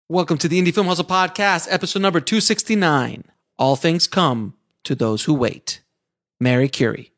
Welcome to the Indie Film Hustle Podcast, episode number 269. All things come to those who wait. Mary Curie.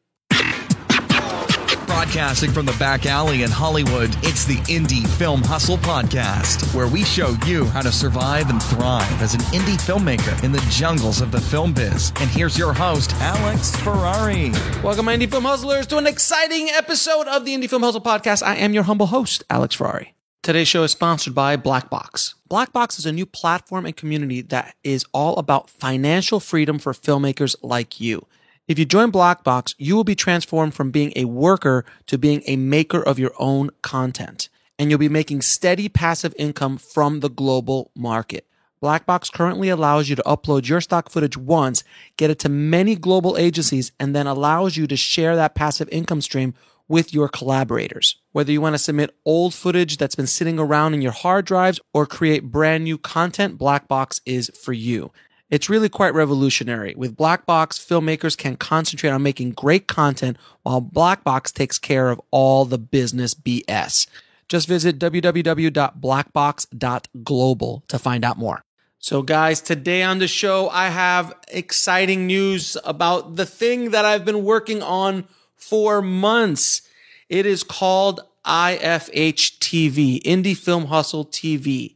Broadcasting from the back alley in Hollywood, it's the Indie Film Hustle Podcast, where we show you how to survive and thrive as an indie filmmaker in the jungles of the film biz. And here's your host, Alex Ferrari. Welcome, my Indie Film Hustlers, to an exciting episode of the Indie Film Hustle Podcast. I am your humble host, Alex Ferrari. Today's show is sponsored by Blackbox. Blackbox is a new platform and community that is all about financial freedom for filmmakers like you. If you join Blackbox, you will be transformed from being a worker to being a maker of your own content. And you'll be making steady passive income from the global market. Blackbox currently allows you to upload your stock footage once, get it to many global agencies, and then allows you to share that passive income stream with your collaborators. Whether you want to submit old footage that's been sitting around in your hard drives or create brand new content, Blackbox is for you. It's really quite revolutionary. With Blackbox, filmmakers can concentrate on making great content while Blackbox takes care of all the business BS. Just visit www.blackbox.global to find out more. So guys, today on the show, I have exciting news about the thing that I've been working on for months. It is called IFH TV, Indie Film Hustle TV.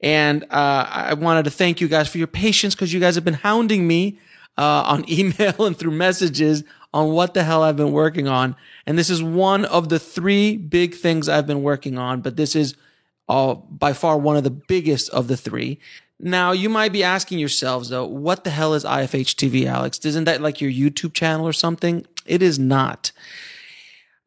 And I wanted to thank you guys for your patience because you guys have been hounding me on email and through messages on what the hell I've been working on. And this is one of the three big things I've been working on, but this is by far one of the biggest of the three. Now, you might be asking yourselves, though, what the hell is IFH TV, Alex? Isn't that like your YouTube channel or something? It is not.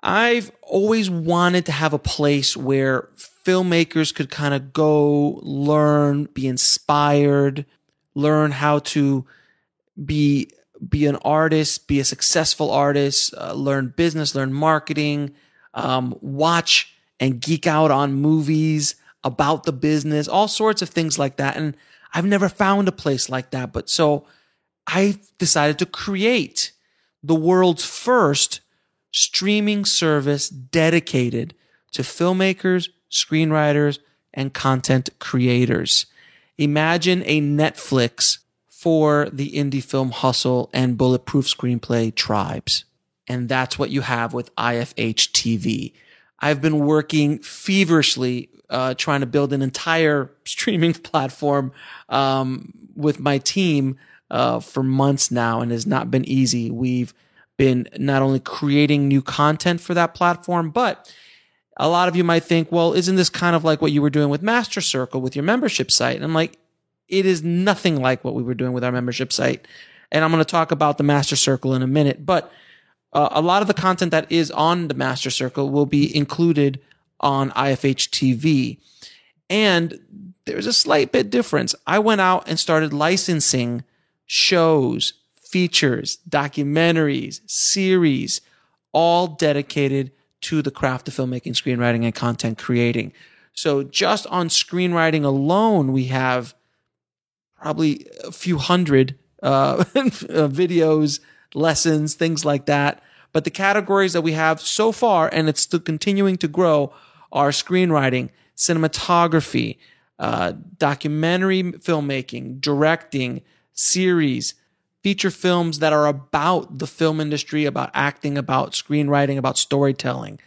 I've always wanted to have a place where filmmakers could kind of go learn, be inspired, learn how to be an artist, be a successful artist, learn business, learn marketing, watch and geek out on movies about the business, all sorts of things like that. And I've never found a place like that. But so I decided to create the world's first streaming service dedicated to filmmakers, screenwriters, and content creators. Imagine a Netflix for the indie film hustle and bulletproof screenplay tribes. And that's what you have with IFH TV. I've been working feverishly trying to build an entire streaming platform with my team for months now, and it has not been easy. We've been not only creating new content for that platform, but a lot of you might think, well, isn't this kind of like what you were doing with Master Circle with your membership site? And I'm like, it is nothing like what we were doing with our membership site. And I'm going to talk about the Master Circle in a minute, but a lot of the content that is on the Master Circle will be included on IFH TV. And there's a slight bit difference. I went out and started licensing shows, features, documentaries, series, all dedicated to the craft of filmmaking, screenwriting, and content creating. So just on screenwriting alone, we have probably a few hundred videos, lessons, things like that. But the categories that we have so far, and it's still continuing to grow, are screenwriting, cinematography, documentary filmmaking, directing, series, feature films that are about the film industry, about acting, about screenwriting, about storytelling,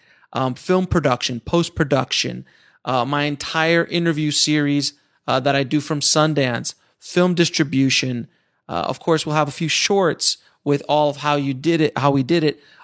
film production, post-production, my entire interview series that I do from Sundance, film distribution. Of course, we'll have a few shorts with all of how we did it,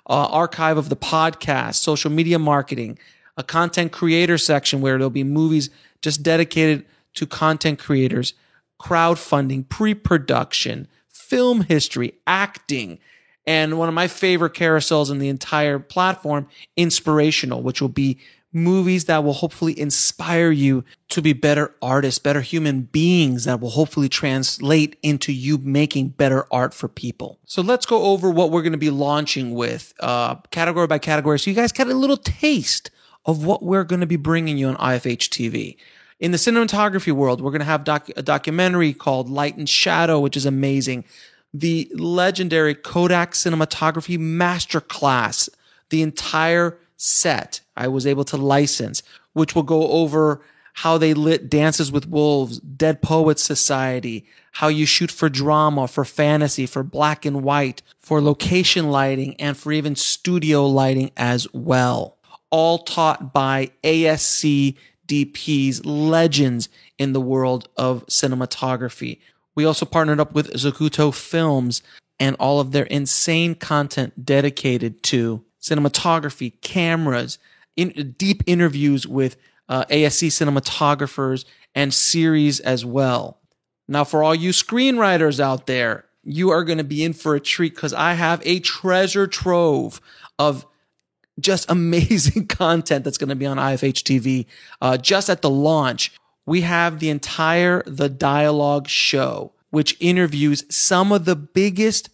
archive of the podcast, social media marketing, a content creator section where there'll be movies just dedicated to content creators, crowdfunding, pre-production, film history, acting, and one of my favorite carousels in the entire platform, inspirational, which will be movies that will hopefully inspire you to be better artists, better human beings that will hopefully translate into you making better art for people. So let's go over what we're going to be launching with category by category so you guys get a little taste of what we're going to be bringing you on IFH TV. In the cinematography world, we're going to have a documentary called Light and Shadow, which is amazing. The legendary Kodak Cinematography Masterclass, the entire set I was able to license, which will go over how they lit Dances with Wolves, Dead Poets Society, how you shoot for drama, for fantasy, for black and white, for location lighting, and for even studio lighting as well. All taught by ASC DPs, legends in the world of cinematography. We also partnered up with Zacuto Films and all of their insane content dedicated to cinematography, cameras, deep interviews with ASC cinematographers, and series as well. Now, for all you screenwriters out there, you are going to be in for a treat because I have a treasure trove of just amazing content that's going to be on IFH TV. Just at the launch, we have the entire The Dialogue show, which interviews some of the biggest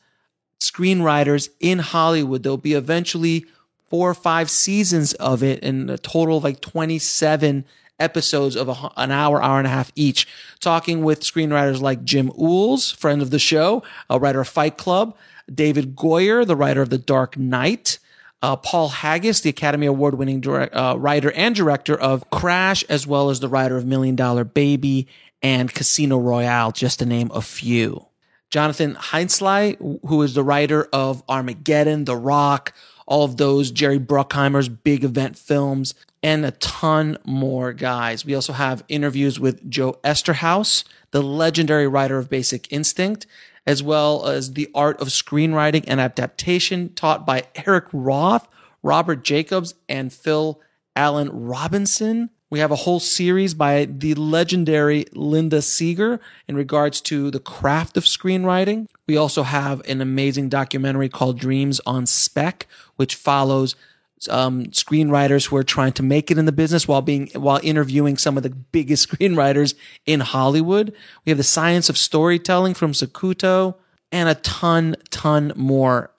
screenwriters in Hollywood. There'll be eventually 4 or 5 seasons of it, in a total of like 27 episodes of an hour, hour and a half each, talking with screenwriters like Jim Uhls, friend of the show, a writer of Fight Club, David Goyer, the writer of The Dark Knight, Paul Haggis, the Academy Award-winning writer and director of Crash, as well as the writer of $1 Million Baby and Casino Royale, just to name a few. Jonathan Heinzley, who is the writer of Armageddon, The Rock, all of those Jerry Bruckheimer's big event films, and a ton more, guys. We also have interviews with Joe Esterhaus, the legendary writer of Basic Instinct, as well as The Art of Screenwriting and Adaptation, taught by Eric Roth, Robert Jacobs, and Phil Allen Robinson. We have a whole series by the legendary Linda Seeger in regards to the craft of screenwriting. We also have an amazing documentary called Dreams on Spec, which follows screenwriters who are trying to make it in the business while interviewing some of the biggest screenwriters in Hollywood. We have The Science of Storytelling from Zacuto, and a ton more.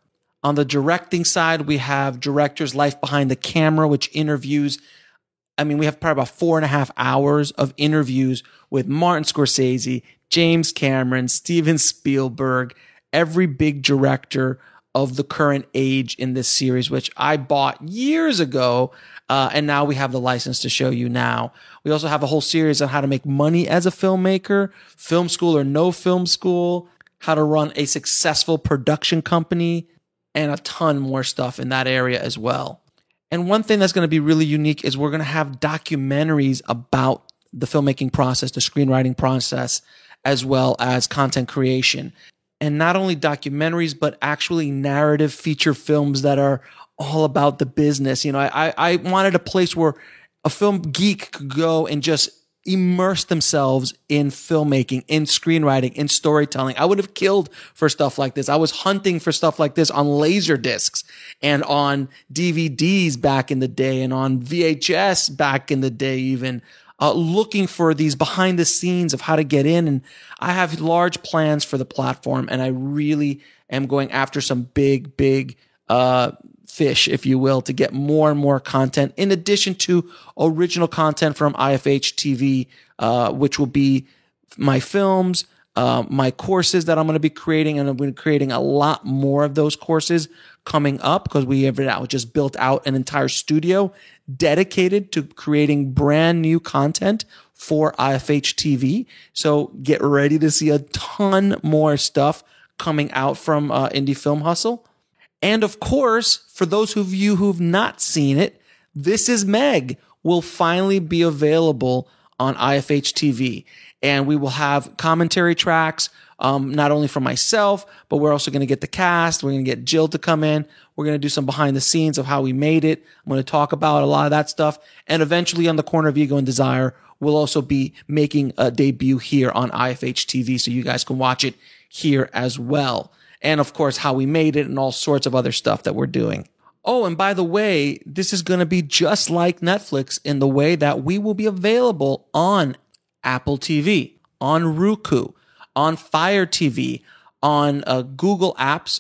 On the directing side, we have Director's Life Behind the Camera, which interviews, we have probably about 4.5 hours of interviews with Martin Scorsese, James Cameron, Steven Spielberg, every big director of the current age in this series, which I bought years ago, and now we have the license to show you now. We also have a whole series on how to make money as a filmmaker, film school or no film school, how to run a successful production company, and a ton more stuff in that area as well. And one thing that's going to be really unique is we're going to have documentaries about the filmmaking process, the screenwriting process, as well as content creation. And not only documentaries, but actually narrative feature films that are all about the business. I wanted a place where a film geek could go and just immerse themselves in filmmaking, in screenwriting, in storytelling. I would have killed for stuff like this. I was hunting for stuff like this on laser discs and on DVDs back in the day and on VHS back in the day even. Looking for these behind the scenes of how to get in. And I have large plans for the platform, and I really am going after some big fish, if you will, to get more and more content in addition to original content from IFH TV, which will be my films, my courses that I'm going to be creating. And I'm going to be creating a lot more of those courses coming up because we have now just built out an entire studio dedicated to creating brand new content for IFH TV. So get ready to see a ton more stuff coming out from Indie Film Hustle. And of course, for those of you who've not seen it, This Is Meg will finally be available on IFH TV. And we will have commentary tracks, not only from myself, but we're also going to get the cast. We're going to get Jill to come in. We're going to do some behind the scenes of how we made it. I'm going to talk about a lot of that stuff. And eventually on the Corner of Ego and Desire, we'll also be making a debut here on IFH TV so you guys can watch it here as well. And of course, how we made it and all sorts of other stuff that we're doing. Oh, and by the way, this is going to be just like Netflix in the way that we will be available on Apple TV, on Roku, on Fire TV, on Google Apps,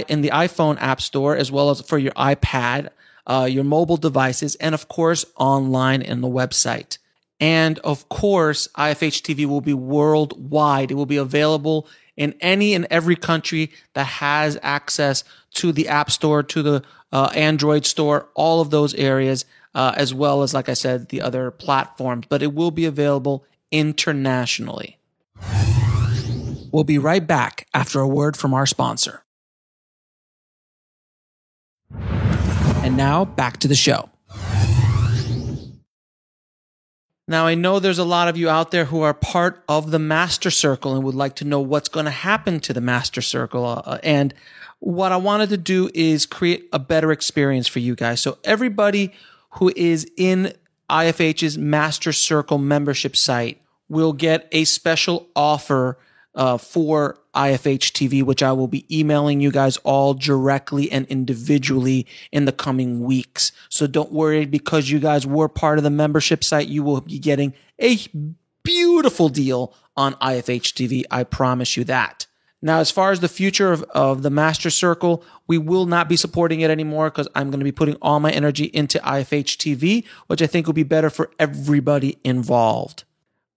in the iPhone App Store, as well as for your iPad, your mobile devices, and of course, online in the website. And of course, IFH TV will be worldwide. It will be available in any and every country that has access to the App Store, to the Android store, all of those areas. as well as, like I said, the other platforms, but it will be available internationally. We'll be right back after a word from our sponsor. And now back to the show. Now, I know there's a lot of you out there who are part of the Master Circle and would like to know what's going to happen to the Master Circle. And what I wanted to do is create a better experience for you guys. So everybody who is in IFH's Master Circle membership site will get a special offer for IFH TV, which I will be emailing you guys all directly and individually in the coming weeks. So don't worry, because you guys were part of the membership site, you will be getting a beautiful deal on IFH TV. I promise you that. Now, as far as the future of the Master Circle, we will not be supporting it anymore because I'm going to be putting all my energy into IFH TV, which I think will be better for everybody involved.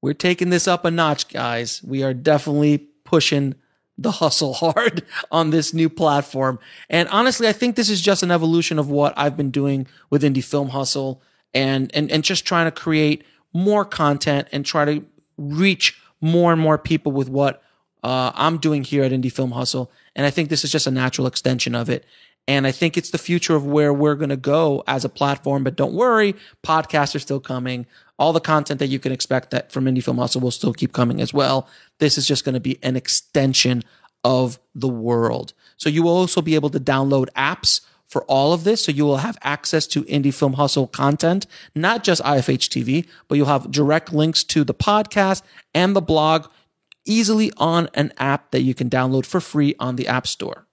We're taking this up a notch, guys. We are definitely pushing the hustle hard on this new platform. And honestly, I think this is just an evolution of what I've been doing with Indie Film Hustle and just trying to create more content and try to reach more and more people with what I'm doing here at Indie Film Hustle. And I think this is just a natural extension of it. And I think it's the future of where we're going to go as a platform. But don't worry, podcasts are still coming. All the content that you can expect that from Indie Film Hustle will still keep coming as well. This is just going to be an extension of the world. So you will also be able to download apps for all of this. So you will have access to Indie Film Hustle content, not just IFH TV, but you'll have direct links to the podcast and the blog easily on an app that you can download for free on the App Store.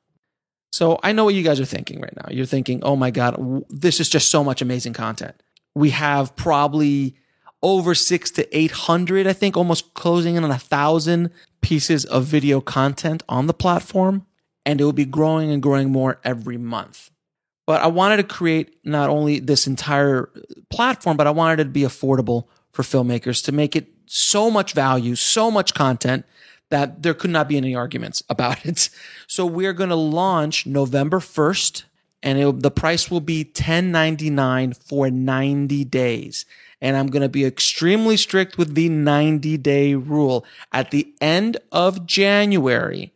So I know what you guys are thinking right now. You're thinking, oh my God, this is just so much amazing content. We have probably over 600 to 800, I think, almost closing in on 1,000 pieces of video content on the platform. And it will be growing and growing more every month. But I wanted to create not only this entire platform, but I wanted it to be affordable for filmmakers, to make it so much value, so much content that there could not be any arguments about it. So we're going to launch November 1st, and the price will be $10.99 for 90 days. And I'm going to be extremely strict with the 90-day rule. At the end of January,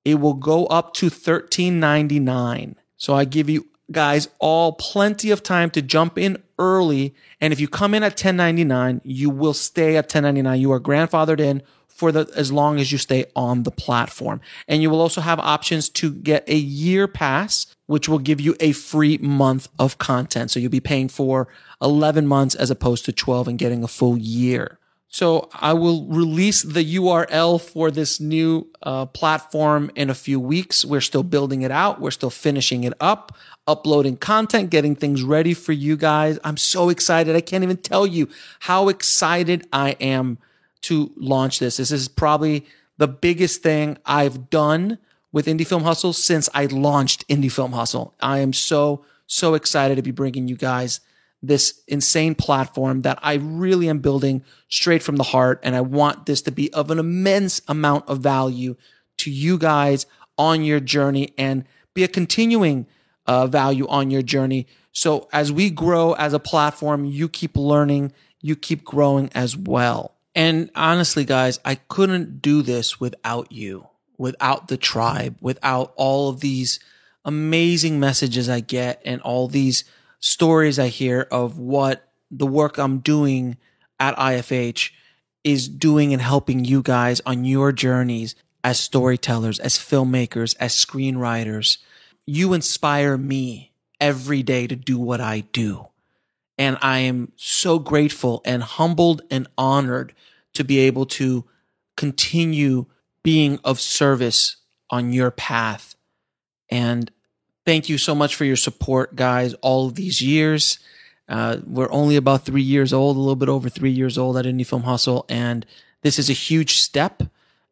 it will go up to $13.99. So I give you guys all plenty of time to jump in early. And if you come in at $10.99, you will stay at $10.99. You are grandfathered in for as long as you stay on the platform. And you will also have options to get a year pass, which will give you a free month of content. So you'll be paying for 11 months as opposed to 12 and getting a full year. So I will release the URL for this new platform in a few weeks. We're still building it out. We're still finishing it up, uploading content, getting things ready for you guys. I'm so excited. I can't even tell you how excited I am to launch this. This is probably the biggest thing I've done with Indie Film Hustle since I launched Indie Film Hustle. I am so excited to be bringing you guys this insane platform that I really am building straight from the heart. And I want this to be of an immense amount of value to you guys on your journey and be a continuing value on your journey. So as we grow as a platform, you keep learning, you keep growing as well. And honestly, guys, I couldn't do this without you, without the tribe, without all of these amazing messages I get and all these stories I hear of what the work I'm doing at IFH is doing and helping you guys on your journeys as storytellers, as filmmakers, as screenwriters. You inspire me every day to do what I do. And I am so grateful and humbled and honored to be able to continue being of service on your path. And thank you so much for your support, guys, all of these years. We're only about 3 years old, a little bit over 3 years old at Indie Film Hustle. And this is a huge step.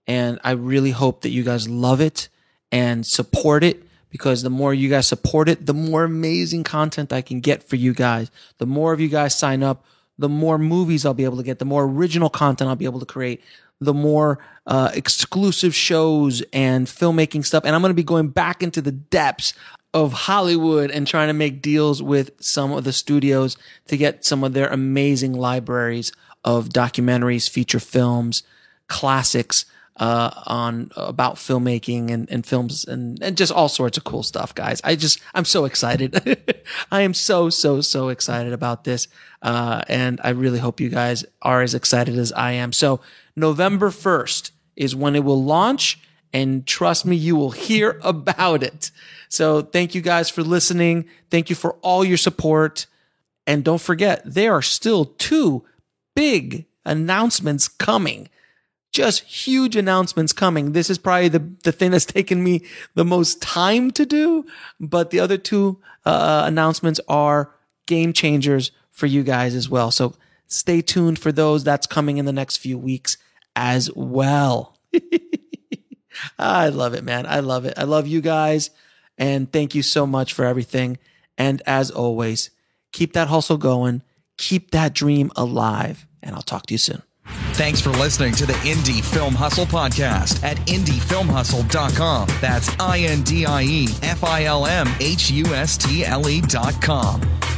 And I really hope that you guys love it and support it, because the more you guys support it, the more amazing content I can get for you guys. The more of you guys sign up, the more movies I'll be able to get, the more original content I'll be able to create, the more exclusive shows and filmmaking stuff. And I'm going to be going back into the depths of Hollywood and trying to make deals with some of the studios to get some of their amazing libraries of documentaries, feature films, classics about filmmaking and films and just all sorts of cool stuff, guys. I'm so excited. I am so excited about this. And I really hope you guys are as excited as I am. So November 1st is when it will launch, and trust me, you will hear about it. So thank you guys for listening. Thank you for all your support. And don't forget, there are still 2 big announcements coming. Just huge announcements coming. This is probably the thing that's taken me the most time to do, but the other 2 announcements are game changers for you guys as well. So stay tuned for those. That's coming in the next few weeks as well. I love it, man. I love it. I love you guys, and thank you so much for everything. And as always, keep that hustle going, keep that dream alive, and I'll talk to you soon. Thanks for listening to the Indie Film Hustle podcast at indiefilmhustle.com. That's INDIEFILMHUSTLE.com.